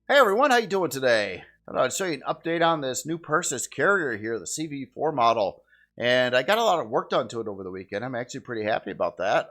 Hey everyone, how you doing today? I thought I'd show you an update on this new Perses carrier here, the CV4 model. And I got a lot of work done to it over the weekend. I'm actually pretty happy about that.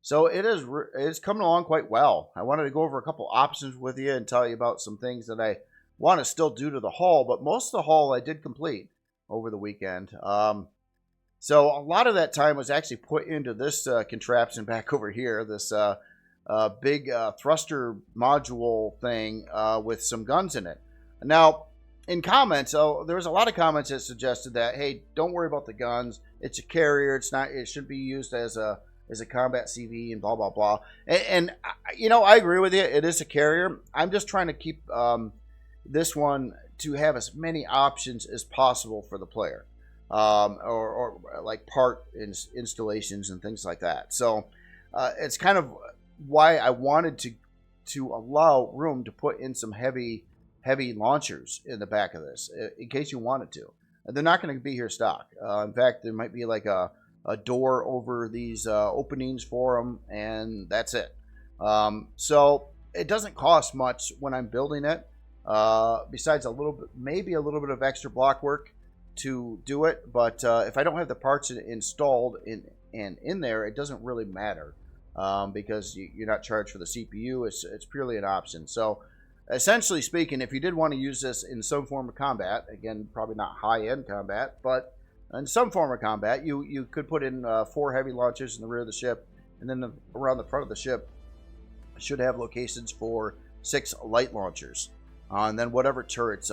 So it's coming along quite well. I wanted to go over a couple options with you and tell you about some things that I want to still do to the hull, but most of the hull I did complete over the weekend. So a lot of that time was actually put into this contraption back over here, this big thruster module thing with some guns in it. Now, in comments, there was a lot of comments that suggested that, hey, don't worry about the guns. It's a carrier. It's not. It should be used as a combat CV and blah blah blah. And you know, I agree with you. It is a carrier. I'm just trying to keep this one to have as many options as possible for the player, or like part installations and things like that. So it's kind of why I wanted to allow room to put in some heavy launchers in the back of this, in case you wanted to. They're not going to be here stock. In fact, there might be like a door over these openings for them, and that's it. So it doesn't cost much when I'm building it, besides maybe a little bit of extra block work to do it. But if I don't have the parts installed in there, it doesn't really matter. Because you're not charged for the CPU. It's purely an option. So essentially speaking, if you did want to use this in some form of combat, again, probably not high-end combat, but in some form of combat, you could put in 4 heavy launchers in the rear of the ship, and then around the front of the ship should have locations for 6 light launchers. And then whatever turrets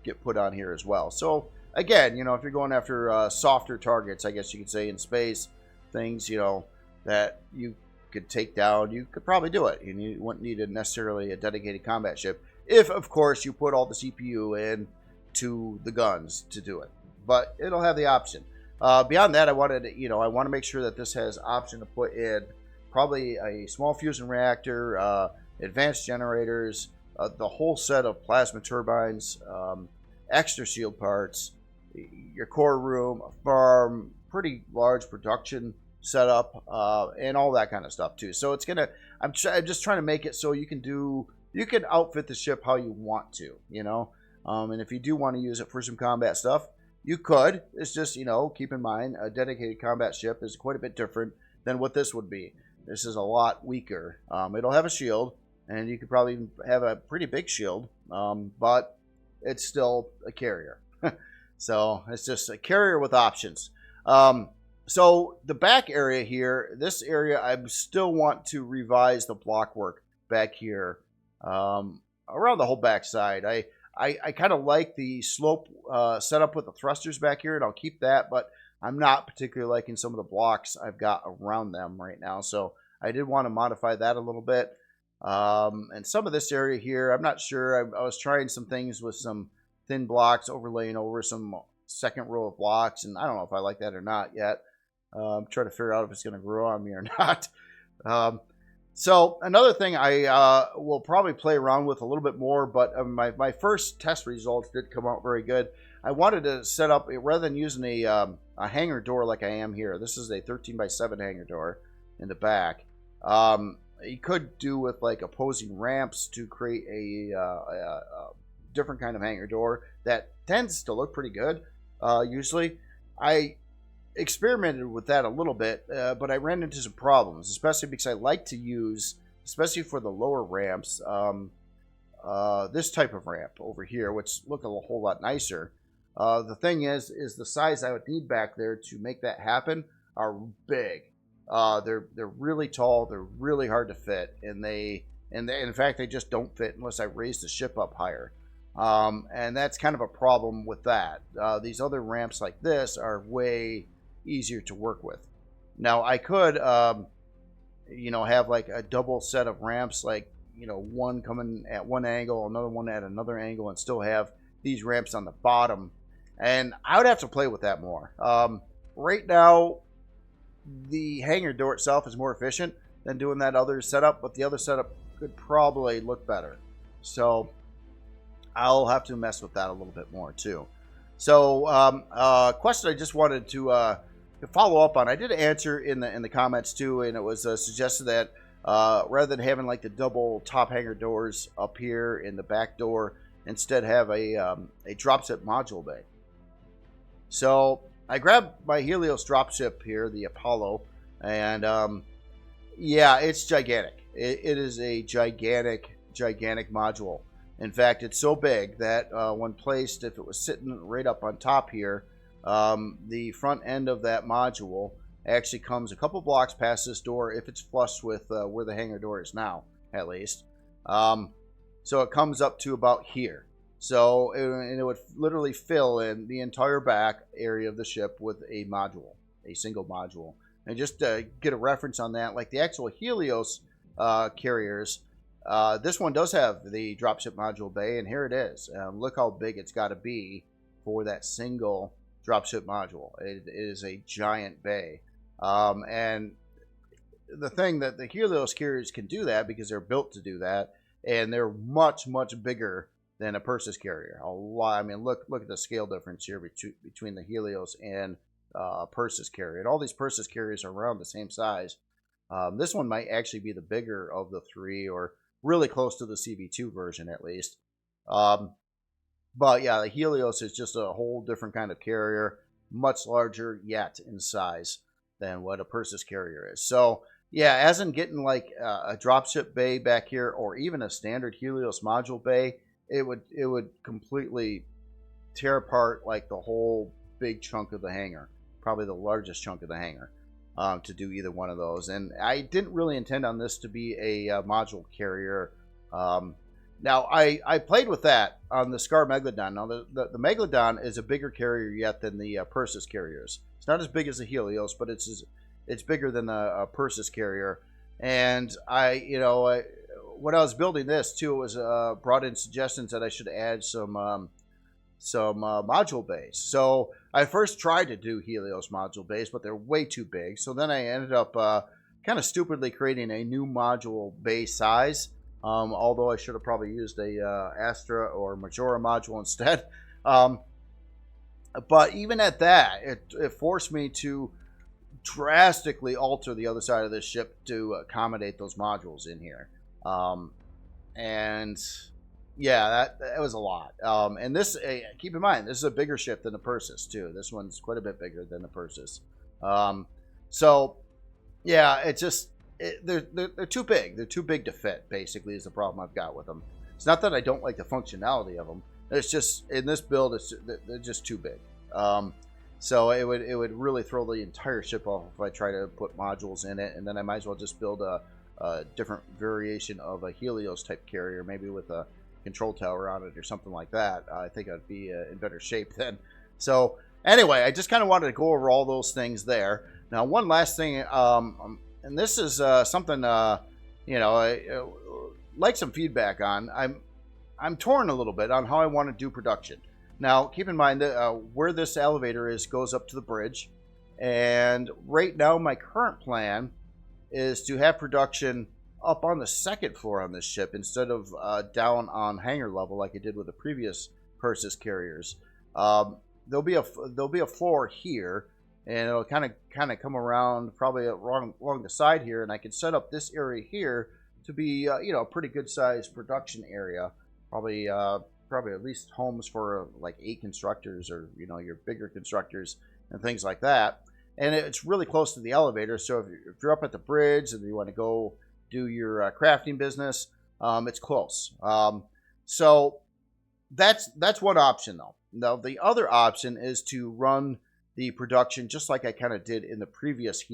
get put on here as well. So again, you know, if you're going after softer targets, I guess you could say in space, things, you know, that you could take down, you could probably do it. And you wouldn't need necessarily a dedicated combat ship, if of course you put all the CPU in to the guns to do it. But it'll have the option. Beyond that, I want to make sure that this has option to put in probably a small fusion reactor, advanced generators, the whole set of plasma turbines, extra shield parts, your core room, a farm, pretty large production setup, and all that kind of stuff too. So it's gonna, I'm just trying to make it so you can outfit the ship how you want to, you know. And if you do want to use it for some combat stuff, you could. It's just, you know, keep in mind a dedicated combat ship is quite a bit different than what this would be. This is a lot weaker. It'll have a shield, and you could probably have a pretty big shield, but it's still a carrier. So it's just a carrier with options. So the back area here, this area, I still want to revise the block work back here, around the whole back side. I kind of like the slope setup with the thrusters back here, and I'll keep that, but I'm not particularly liking some of the blocks I've got around them right now. So I did want to modify that a little bit. And some of this area here, I'm not sure. I was trying some things with some thin blocks overlaying over some second row of blocks, and I don't know if I like that or not yet. I'm trying to figure out if it's going to grow on me or not. So another thing I will probably play around with a little bit more, but my first test results did come out very good. I wanted to set up, rather than using a hangar door like I am here, this is a 13x7 hangar door in the back. You could do with like opposing ramps to create a different kind of hangar door that tends to look pretty good. Usually, I experimented with that a little bit, but I ran into some problems, especially because I like to use, especially for the lower ramps, this type of ramp over here, which look a whole lot nicer. The thing is the size I would need back there to make that happen are big. They're really tall, they're really hard to fit, and in fact they just don't fit unless I raise the ship up higher. And that's kind of a problem with that. These other ramps like this are way easier to work with. Now I could you know, have like a double set of ramps, like, you know, one coming at one angle, another one at another angle, and still have these ramps on the bottom, and I would have to play with that more. Right now the hangar door itself is more efficient than doing that other setup, but the other setup could probably look better, so I'll have to mess with that a little bit more too. So question I just wanted to follow up on. I did answer in the comments too, and it was suggested that rather than having like the double top hanger doors up here in the back door, instead have a dropship module bay. So I grabbed my Helios dropship here, the Apollo, and yeah, it's gigantic. It is a gigantic module. In fact, it's so big that when placed, if it was sitting right up on top here, the front end of that module actually comes a couple blocks past this door if it's flush with where the hangar door is now, at least. So it comes up to about here. So it would literally fill in the entire back area of the ship with a module, a single module. And just to get a reference on that, like the actual Helios carriers, this one does have the dropship module bay, and here it is. Look how big it's got to be for that single dropship module. It is a giant bay. And the thing that the Helios carriers can do that because they're built to do that, and they're much bigger than a Perses carrier. A lot. I mean, look at the scale difference here between the Helios and Perses carrier. And all these Perses carriers are around the same size. This one might actually be the bigger of the three, or really close to the CV2 version at least. But yeah, the Helios is just a whole different kind of carrier, much larger yet in size than what a Perses carrier is. So yeah, as in getting like a dropship bay back here, or even a standard Helios module bay, it would completely tear apart like the whole big chunk of the hangar, probably the largest chunk of the hangar, to do either one of those. And I didn't really intend on this to be a module carrier. Now I played with that on the Scar Megalodon. Now the Megalodon is a bigger carrier yet than the Perses carriers. It's not as big as the Helios, but it's bigger than the Perses carrier. And when I was building this too, it was brought in suggestions that I should add some module bays. So I first tried to do Helios module bays, but they're way too big. So then I ended up kind of stupidly creating a new module bay size. Although I should have probably used a Astra or Majora module instead. But even at that, it forced me to drastically alter the other side of this ship to accommodate those modules in here. And yeah, that was a lot. And this, keep in mind, this is a bigger ship than the Perses too. This one's quite a bit bigger than the Perses. So yeah, it just, they're too big. They're too big to fit, basically, is the problem I've got with them. It's not that I don't like the functionality of them. It's just, in this build, they're just too big. So it would really throw the entire ship off if I try to put modules in it, and then I might as well just build a different variation of a Helios type carrier, maybe with a control tower on it or something like that. I think I'd be in better shape then. So anyway, I just kind of wanted to go over all those things there. Now, one last thing, and this is something I like some feedback on. I'm torn a little bit on how I want to do production. Now, keep in mind that where this elevator goes up to the bridge, and right now my current plan is to have production up on the second floor on this ship instead of down on hangar level like I did with the previous Perses carriers. There'll be a floor here, and it'll kind of come around probably along the side here, and I can set up this area here to be a pretty good sized production area. Probably at least homes for like 8 constructors, or your bigger constructors and things like that. And it's really close to the elevator, so if you're up at the bridge and you want to go do your crafting business, it's close. So that's one option though. Now the other option is to run the production just like I kind of did in the previous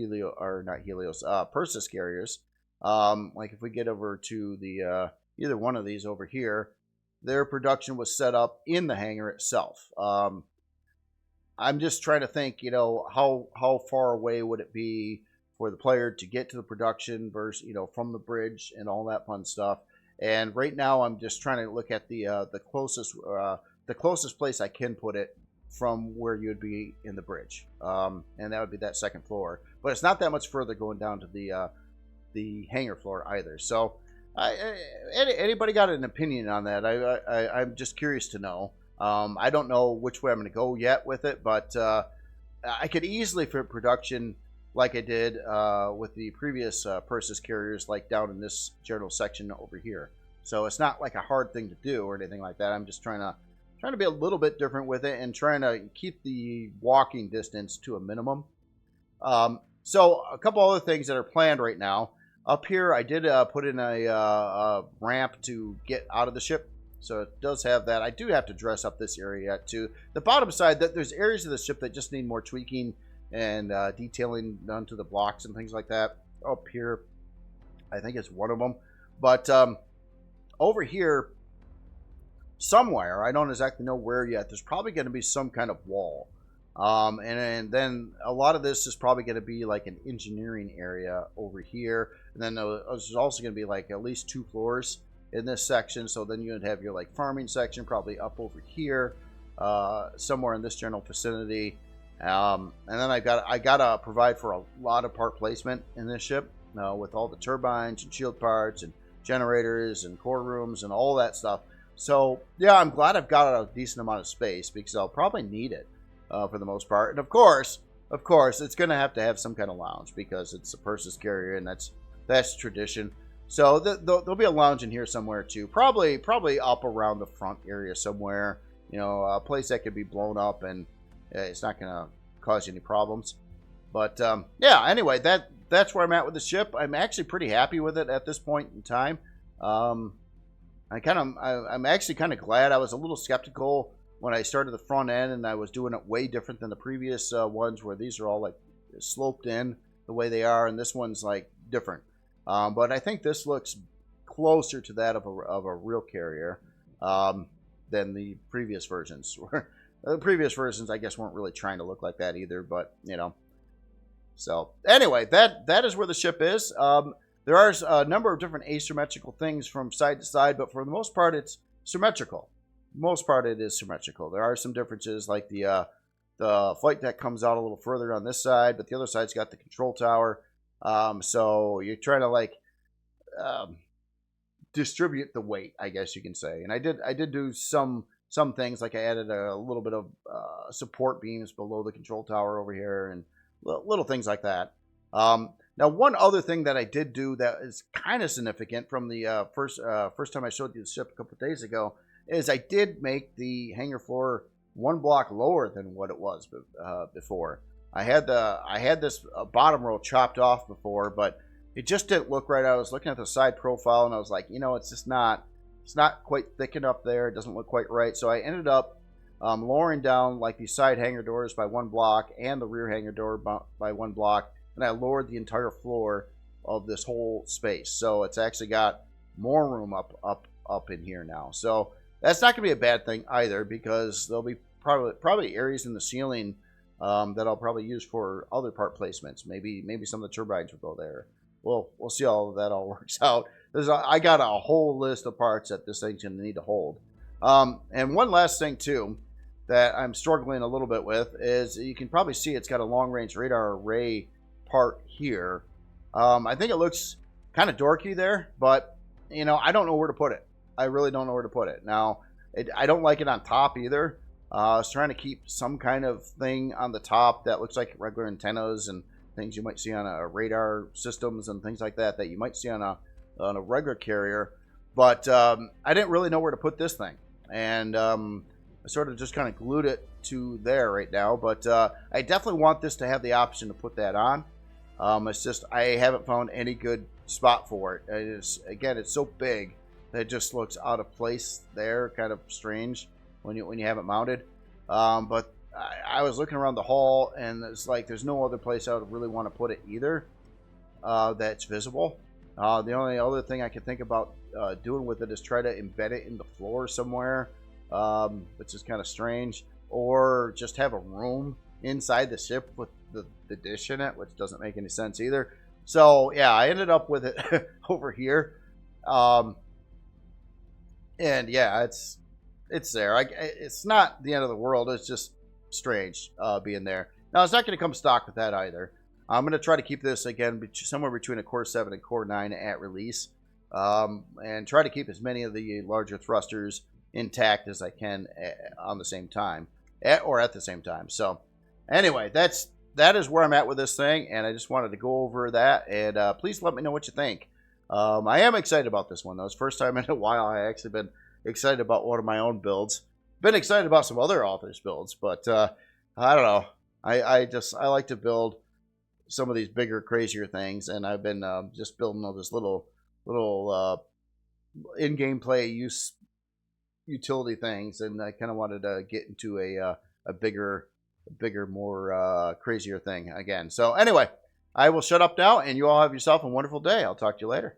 Perses carriers. Like if we get over to the either one of these over here, their production was set up in the hangar itself. I'm just trying to think, how far away would it be for the player to get to the production versus, from the bridge and all that fun stuff. And right now, I'm just trying to look at the closest place I can put it from where you'd be in the bridge, and that would be that second floor. But it's not that much further going down to the hangar floor either. So, anybody got an opinion on that? I'm just curious to know. I don't know which way I'm going to go yet with it, but I could easily, for production, like I did with the previous Perses carriers, like down in this general section over here. So it's not like a hard thing to do or anything like that. I'm just trying to be a little bit different with it and trying to keep the walking distance to a minimum. So a couple other things that are planned right now. Up here, I did put in a ramp to get out of the ship. So it does have that. I do have to dress up this area too. The bottom side, there's areas of the ship that just need more tweaking and detailing done to the blocks and things like that. Up here, I think it's one of them. But over here, somewhere, I don't exactly know where yet, there's probably going to be some kind of wall. And then a lot of this is probably going to be like an engineering area over here. And then there's also going to be like at least 2 floors in this section. So then you'd have your like farming section probably up over here, somewhere in this general vicinity. And then I gotta provide for a lot of part placement in this ship, with all the turbines and shield parts and generators and core rooms and all that stuff. So yeah, I'm glad I've got a decent amount of space because I'll probably need it for the most part. And of course, it's going to have some kind of lounge because it's a Perses carrier, and that's tradition. So there'll be a lounge in here somewhere too. Probably up around the front area somewhere. You know, a place that could be blown up and it's not going to cause you any problems. But yeah, anyway, that's where I'm at with the ship. I'm actually pretty happy with it at this point in time. I'm actually kind of glad. I was a little skeptical when I started the front end, and I was doing it way different than the previous ones, where these are all like sloped in the way they are, and this one's like different. But I think this looks closer to that of a real carrier than the previous versions were. The previous versions, I guess, weren't really trying to look like that either, but you know. So anyway, that is where the ship is. There are a number of different asymmetrical things from side to side, but for the most part, it's symmetrical. Most part, it is symmetrical. There are some differences, like the flight deck comes out a little further on this side, but the other side's got the control tower. So you're trying to like distribute the weight, I guess you can say. And I did do some things, like I added a little bit of support beams below the control tower over here, and little things like that. Now, one other thing that I did do that is kind of significant from the first time I showed you the ship a couple of days ago is I did make the hangar floor 1 block lower than what it was before. I had this bottom row chopped off before, but it just didn't look right. I was looking at the side profile, and I was like, you know, it's not quite thick enough there. It doesn't look quite right. So I ended up lowering down like the side hangar doors by 1 block and the rear hangar door by 1 block, and I lowered the entire floor of this whole space. So it's actually got more room up in here now. So that's not going to be a bad thing either, because there'll be probably areas in the ceiling that I'll probably use for other part placements. Maybe some of the turbines will go there. Well, we'll see how that all works out. I got a whole list of parts that this thing's going to need to hold. And one last thing too that I'm struggling a little bit with is you can probably see it's got a long-range radar array part here. I think it looks kind of dorky there, but you know, I don't know where to put it. I really don't know where to put it. Now, I don't like it on top either. I was trying to keep some kind of thing on the top that looks like regular antennas and things you might see on a radar systems and things like that you might see on a regular carrier. But I didn't really know where to put this thing. And I sort of just kind of glued it to there right now. But I definitely want this to have the option to put that on. It's just I haven't found any good spot for it. Again, it's so big that it just looks out of place there, kind of strange when you have it mounted. But I was looking around the hall, and it's like there's no other place I would really want to put it either that's visible. The only other thing I could think about doing with it is try to embed it in the floor somewhere, which is kind of strange, or just have a room inside the ship with the dish in it, which doesn't make any sense either. So yeah, I ended up with it over here, and yeah, it's there. It's not the end of the world. It's just strange being there. Now, it's not going to come stock with that either. I'm going to try to keep this, again, somewhere between a Core 7 and Core 9 at release, and try to keep as many of the larger thrusters intact as I can on the same time, at the same time. So, anyway, that's that is where I'm at with this thing, and I just wanted to go over that, and please let me know what you think. I am excited about this one, though. It's the first time in a while I actually been excited about one of my own builds. Been excited about some other authors' builds, but I don't know. I like to build some of these bigger, crazier things, and I've been just building all this little in-game play use utility things, and I kind of wanted to get into a bigger, more crazier thing again. So anyway, I will shut up now, and you all have yourself a wonderful day. I'll talk to you later.